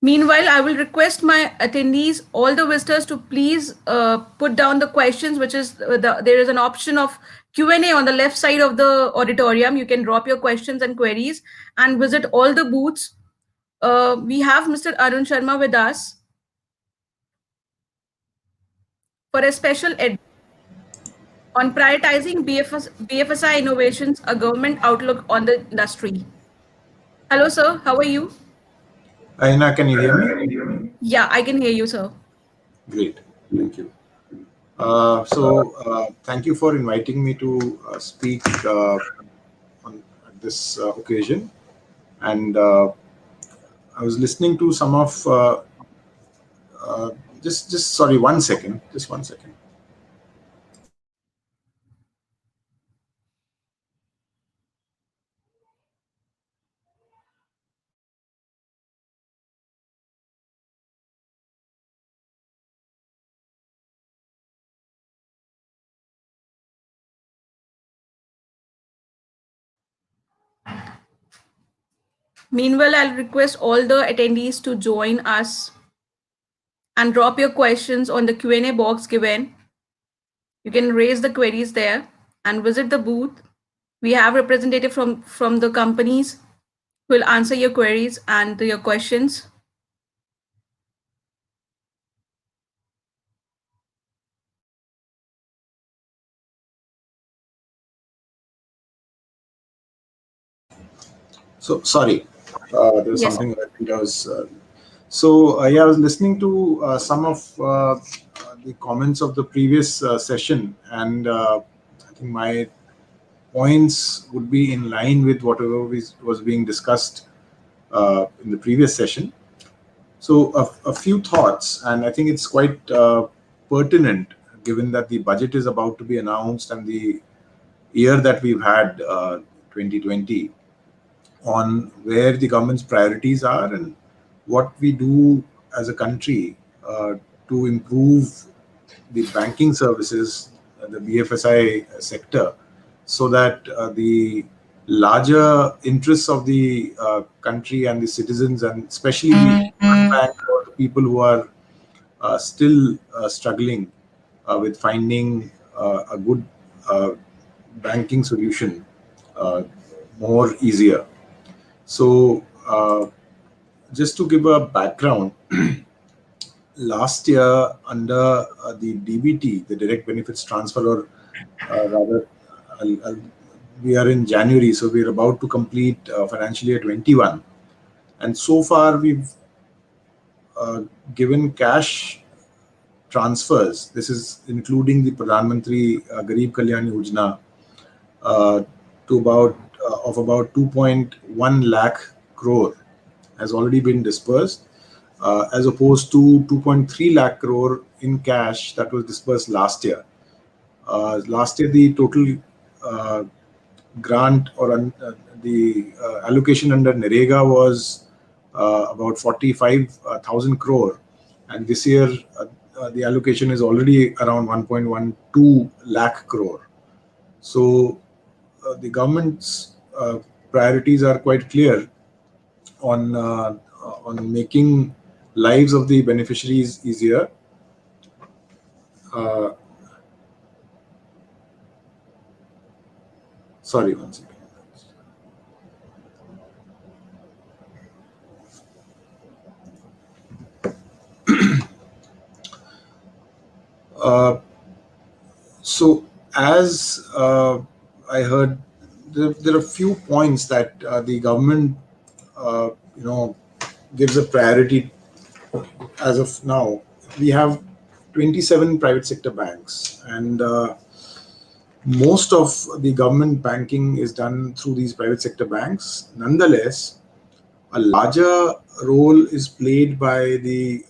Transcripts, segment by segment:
Meanwhile, I will request my attendees, all the visitors, to please put down the questions, which is there is an option of Q&A on the left side of the auditorium. You can drop your questions and queries and visit all the booths. We have Mr. Arun Sharma with us for a special ed on prioritizing BFSI innovations, a government outlook on the industry. Hello, sir. How are you? Aina, can you hear me? Yeah, I can hear you, sir. Great, thank you. Thank you for inviting me to speak on this occasion. And I was listening to some of just sorry, 1 second, just 1 second. Meanwhile, I'll request all the attendees to join us and drop your questions on the Q&A box given. You can raise the queries there and visit the booth. We have representative from the companies who will answer your queries and your questions. So sorry, there was Yes. something that I think I was. Yeah, I was listening to some of the comments of the previous session, and I think my points would be in line with whatever was being discussed in the previous session. So a few thoughts, and I think it's quite pertinent given that the budget is about to be announced and the year that we've had, 2020, on where the government's priorities are and what we do as a country to improve the banking services, the BFSI sector, so that the larger interests of the country and the citizens, and especially the unbanked or the people who are still struggling with finding a good banking solution more easier. So, just to give a background, last year under the DBT, the direct benefits transfer, or rather, I'll, we are in January, so we're about to complete financial year 21, and so far we've given cash transfers. This is including the Pradhan Mantri Garib Kalyan Yojana to about 2.1 lakh crore has already been dispersed, as opposed to 2.3 lakh crore in cash that was dispersed last year. Last year, the total grant or the allocation under NREGA was about 45,000 crore, and this year the allocation is already around 1.12 lakh crore. So the government's priorities are quite clear on making lives of the beneficiaries easier. Sorry, 1 second. So as I heard, there are a few points that the government, gives a priority. As of now, we have 27 private sector banks, and most of the government banking is done through these private sector banks. Nonetheless, a larger role is played by the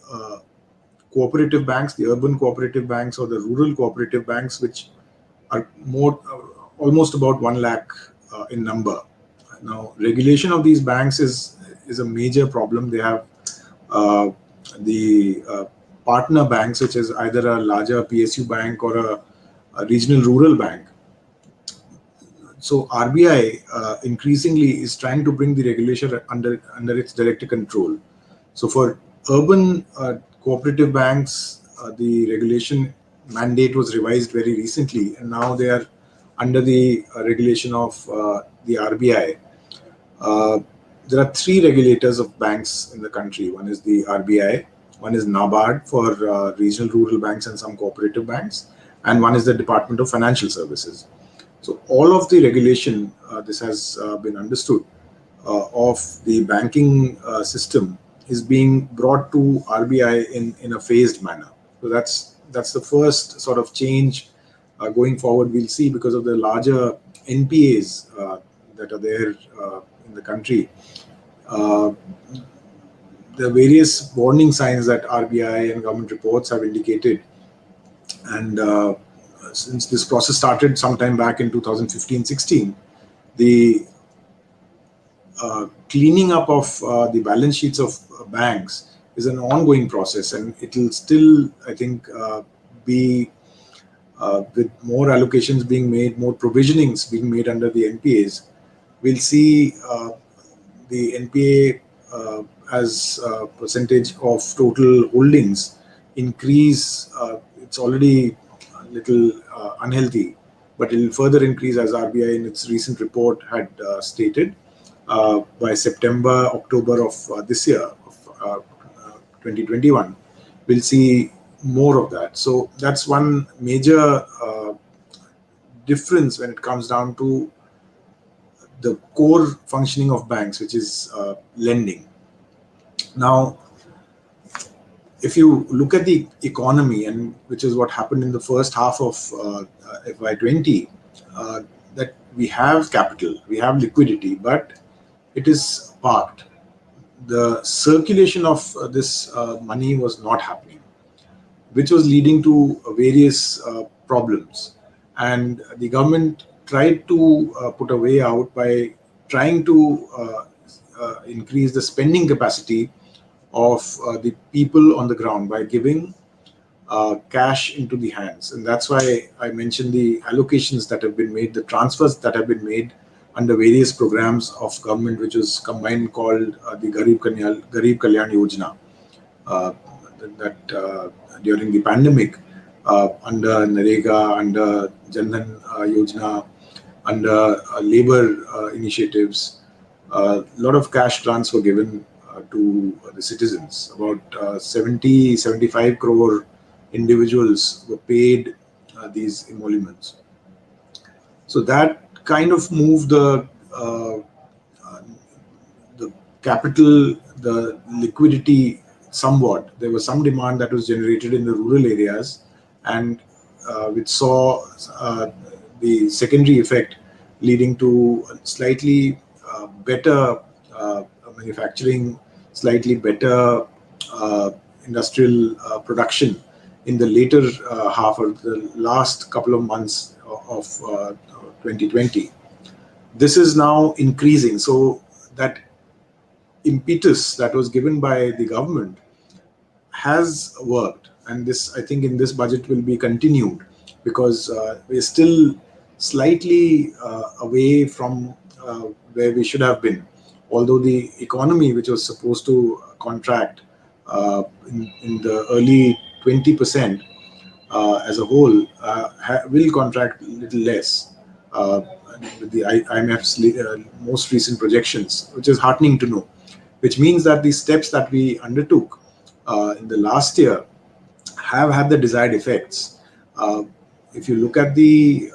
cooperative banks, the urban cooperative banks or the rural cooperative banks, which are more almost about 1 lakh in number. Now, regulation of these banks is a major problem. They have the partner banks, which is either a larger PSU bank or a regional rural bank. So RBI increasingly is trying to bring the regulation under its direct control. So for urban cooperative banks, the regulation mandate was revised very recently, and now they are under the regulation of the RBI. Uh, there are three regulators of banks in the country. One is the RBI, one is NABARD for regional rural banks and some cooperative banks, and one is the Department of Financial Services. So all of the regulation, this has been understood, of the banking system is being brought to RBI in a phased manner. So that's the first sort of change going forward we'll see because of the larger NPAs that are there in the country. Uh, the various warning signs that RBI and government reports have indicated, and since this process started sometime back in 2015-16, the cleaning up of the balance sheets of banks is an ongoing process, and it will still, I think, be with more allocations being made, more provisionings being made under the NPAs. We'll see the NPA as a percentage of total holdings increase. It's already a little unhealthy, but it will further increase as RBI in its recent report had stated. By September, October of this year, of 2021, we'll see more of that. So that's one major difference when it comes down to the core functioning of banks, which is lending. Now, if you look at the economy, and which is what happened in the first half of FY20, that we have capital, we have liquidity, but it is parked. The circulation of this money was not happening, which was leading to various problems. And the government tried to put a way out by trying to increase the spending capacity of the people on the ground by giving cash into the hands. And that's why I mentioned the allocations that have been made, the transfers that have been made under various programs of government, which was combined called the Garib Kalyan Yojana. That during the pandemic, under NREGA, under Jan Dhan Yojana, under labor initiatives, a lot of cash grants were given to the citizens. About 75 crore individuals were paid these emoluments. So that kind of moved the capital, the liquidity somewhat. There was some demand that was generated in the rural areas, and which saw the secondary effect leading to slightly better manufacturing, slightly better industrial production in the later half or the last couple of months of 2020. This is now increasing. So that impetus that was given by the government has worked, and this, I think, in this budget will be continued, because we're still slightly away from where we should have been. Although the economy, which was supposed to contract in the early 20% as a whole, will contract a little less with the IMF's most recent projections, which is heartening to know. Which means that the steps that we undertook in the last year have had the desired effects. If you look at the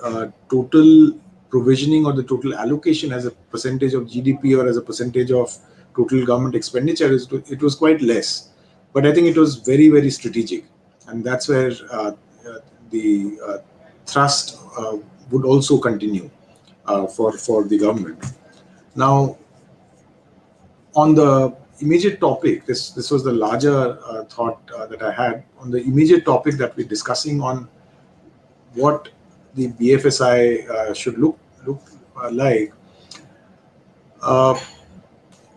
total provisioning or the total allocation as a percentage of GDP or as a percentage of total government expenditure, it was quite less. But I think it was very, very strategic. And that's where the thrust would also continue for the government. Now, on the immediate topic, this was the larger thought that I had on the immediate topic that we're discussing on what the BFSI should look like.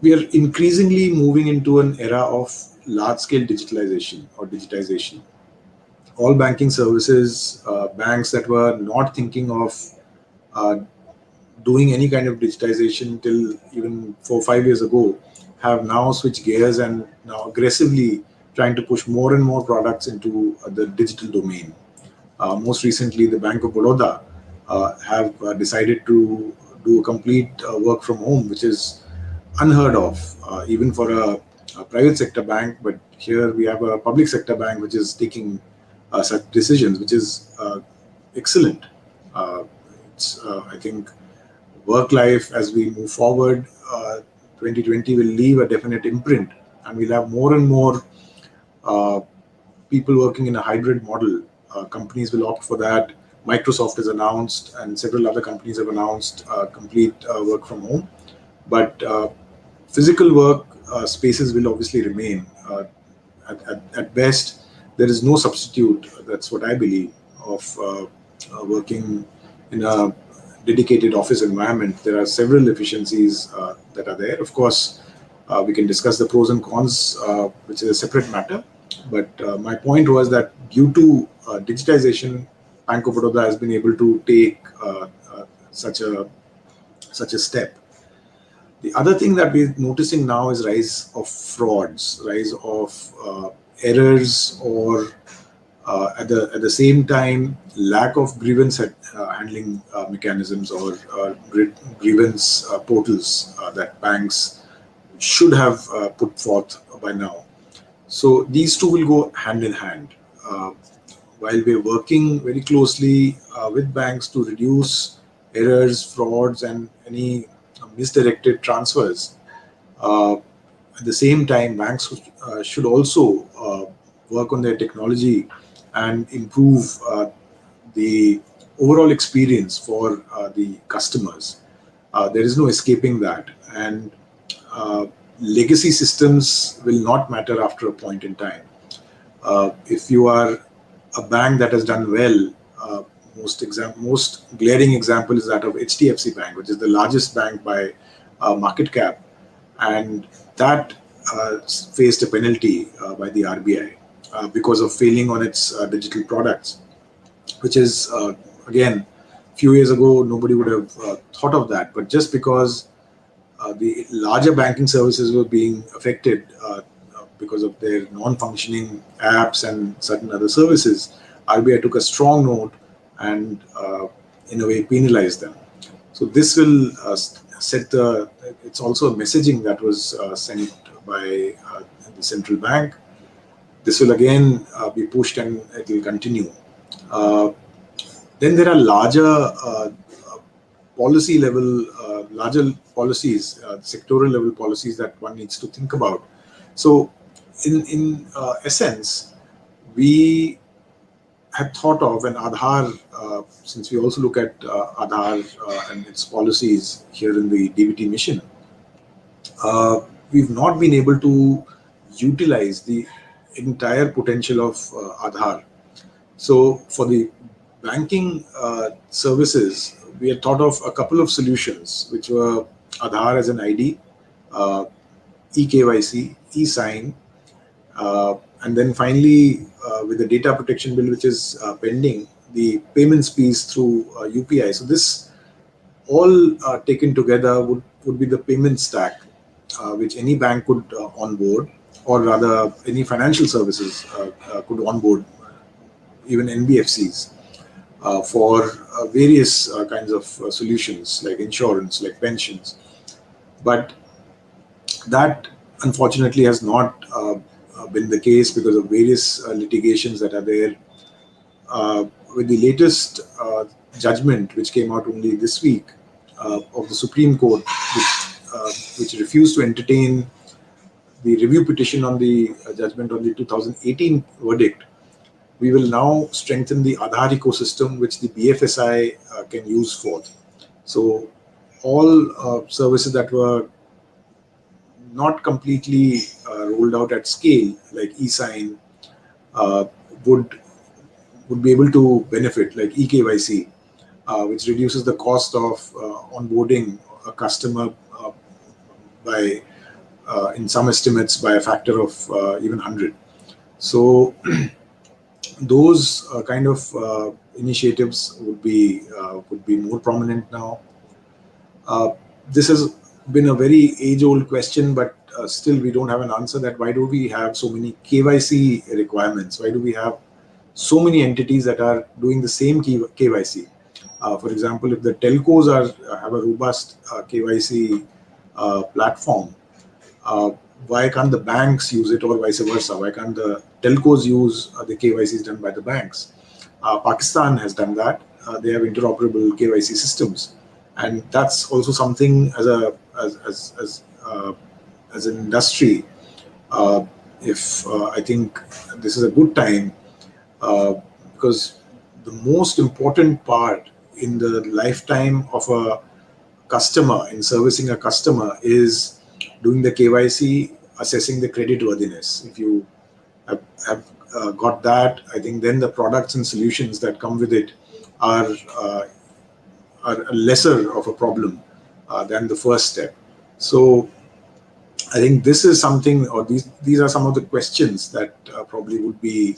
We are increasingly moving into an era of large-scale digitalization or digitization. All banking services, banks that were not thinking of doing any kind of digitization till even 4 or 5 years ago, have now switched gears and now aggressively trying to push more and more products into the digital domain. Most recently, the Bank of Baroda have decided to do a complete work from home, which is unheard of, even for a private sector bank. But here we have a public sector bank which is taking such decisions, which is excellent. I think work life as we move forward, 2020 will leave a definite imprint, and we'll have more and more uh, people working in a hybrid model. Companies will opt for that. Microsoft has announced, and several other companies have announced complete work from home. But physical work spaces will obviously remain. At best, there is no substitute. That's what I believe of working in a dedicated office environment. There are several efficiencies that are there. Of course, we can discuss the pros and cons, which is a separate matter. But my point was that due to digitization, Bank of Baroda has been able to take such a step. The other thing that we're noticing now is rise of frauds, rise of errors, or at the same time lack of grievance handling mechanisms or grievance portals that banks should have put forth by now. So these two will go hand in hand. Uh, while we're working very closely with banks to reduce errors, frauds, and any misdirected transfers, uh, at the same time, banks should also work on their technology and improve the overall experience for the customers. There is no escaping that. And uh, legacy systems will not matter after a point in time. If you are a bank that has done well, most glaring example is that of HDFC Bank, which is the largest bank by market cap, and that faced a penalty by the RBI because of failing on its digital products, which is again, few years ago nobody would have thought of that, but just because the larger banking services were being affected because of their non-functioning apps and certain other services, RBI took a strong note and, in a way, penalized them. So this will set the. It's also a messaging that was sent by the central bank. This will again be pushed and it will continue. Uh, then there are larger policy level, larger policies, sectoral level policies that one needs to think about. So, in essence, we had thought of an Aadhaar, since we also look at Aadhaar and its policies here in the DBT mission. We've not been able to utilize the entire potential of Aadhaar. So, for the banking services, we had thought of a couple of solutions, which were Aadhaar as an ID, uh, eKYC, eSign, and then finally, with the data protection bill, which is pending, the payments piece through UPI. So this all taken together would be the payment stack, which any bank could onboard, or rather any financial services could onboard, even NBFCs, for various kinds of solutions like insurance, like pensions. But that unfortunately has not been the case because of various litigations that are there. With the latest judgment, which came out only this week, of the Supreme Court, which refused to entertain the review petition on the judgment on the 2018 verdict, we will now strengthen the Aadhaar ecosystem, which the BFSI can use for. So all services that were not completely rolled out at scale, like eSign, uh, would would be able to benefit, like eKYC, which reduces the cost of onboarding a customer by, in some estimates, by a factor of even 100. So those kind of initiatives would be more prominent now. Uh, this has been a very age-old question, but still we don't have an answer that why do we have so many KYC requirements? Why do we have so many entities that are doing the same KYC? For example, if the telcos have a robust KYC platform, uh, why can't the banks use it, or vice versa? Why can't the telcos use the KYCs done by the banks? Pakistan has done that. They have interoperable KYC systems, and that's also something as an industry. Uh, if I think this is a good time, uh, because the most important part in the lifetime of a customer, in servicing a customer, is doing the KYC, assessing the credit worthiness. If you have got that, I think then the products and solutions that come with it are uh, are lesser of a problem than the first step. So I think this is something, or these are some of the questions that probably would be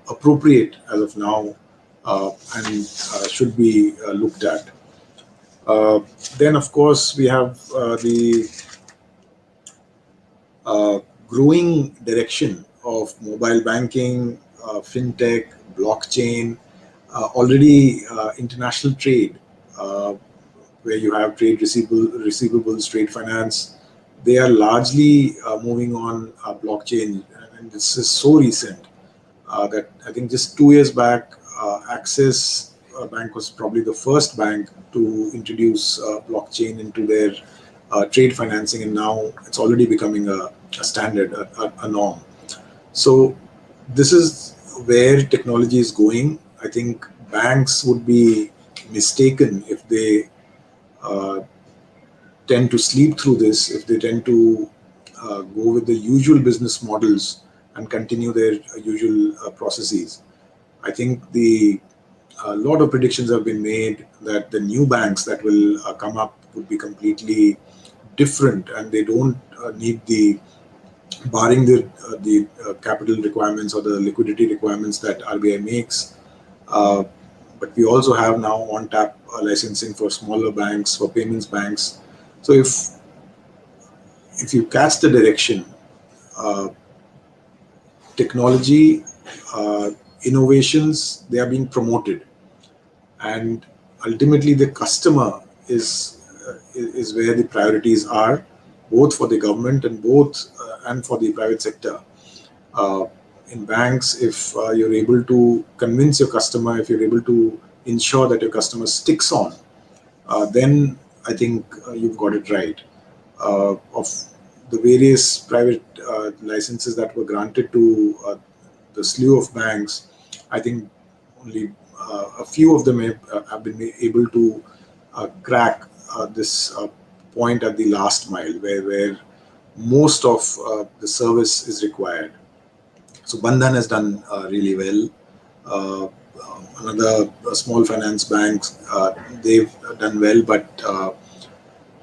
appropriate as of now, and should be looked at. Uh, then, of course, we have the uh, growing direction of mobile banking, fintech, blockchain, already international trade, uh, where you have receivables, trade finance. They are largely moving on blockchain, and this is so recent that I think just 2 years back, Axis Bank was probably the first bank to introduce blockchain into their trade financing, and now it's already becoming a standard, a norm. So this is where technology is going. I think banks would be mistaken if they uh, tend to sleep through this, if they tend to go with the usual business models and continue their usual processes. I think the a lot of predictions have been made that the new banks that will come up would be completely different, and they don't need the barring the capital requirements or the liquidity requirements that RBI makes. Uh, but we also have now on tap licensing for smaller banks, for payments banks. So if you catch the direction, uh, technology, innovations, they are being promoted, and ultimately the customer is where the priorities are, both for the government and for the private sector. uh, in banks, if you're able to convince your customer, if you're able to ensure that your customer sticks on, then I think you've got it right. Of the various private licenses that were granted to the slew of banks, I think only a few of them have been able to crack this point at the last mile, where most of the service is required. So Bandhan has done really well. Another small finance banks, they've done well, but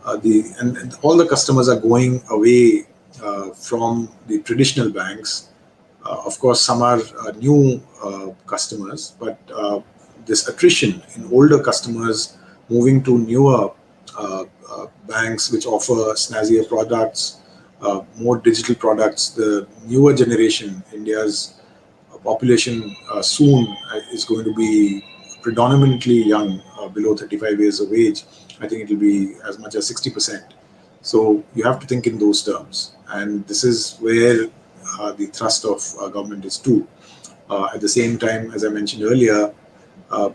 and all the customers are going away from the traditional banks. Of course, some are new customers, but this attrition in older customers moving to newer banks which offer snazzier products, more digital products. The newer generation, India's population soon is going to be predominantly young, below 35 years of age. I think it will be as much as 60%. So you have to think in those terms, and this is where the thrust of government is too. At the same time, as I mentioned earlier,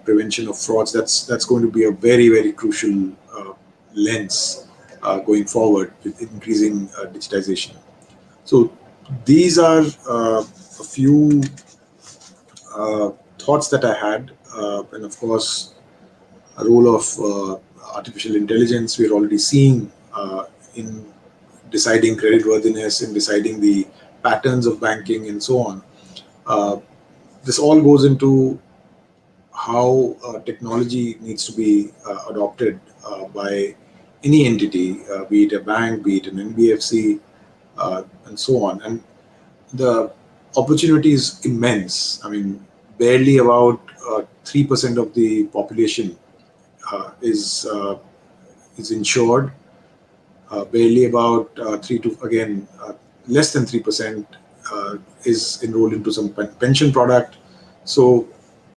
prevention of frauds. That's going to be a very very crucial lens going forward with increasing digitization. So these are a few thoughts that I had, and of course, a role of artificial intelligence. We're already seeing in deciding credit worthiness, in deciding the patterns of banking, and so on. Uh, this all goes into how technology needs to be adopted by any entity, be it a bank, be it an NBFC, and so on. And the opportunity is immense. I mean, barely about 3% of the population uh, is uh, is insured. barely about 3 to again less than 3% is enrolled into some pension product. So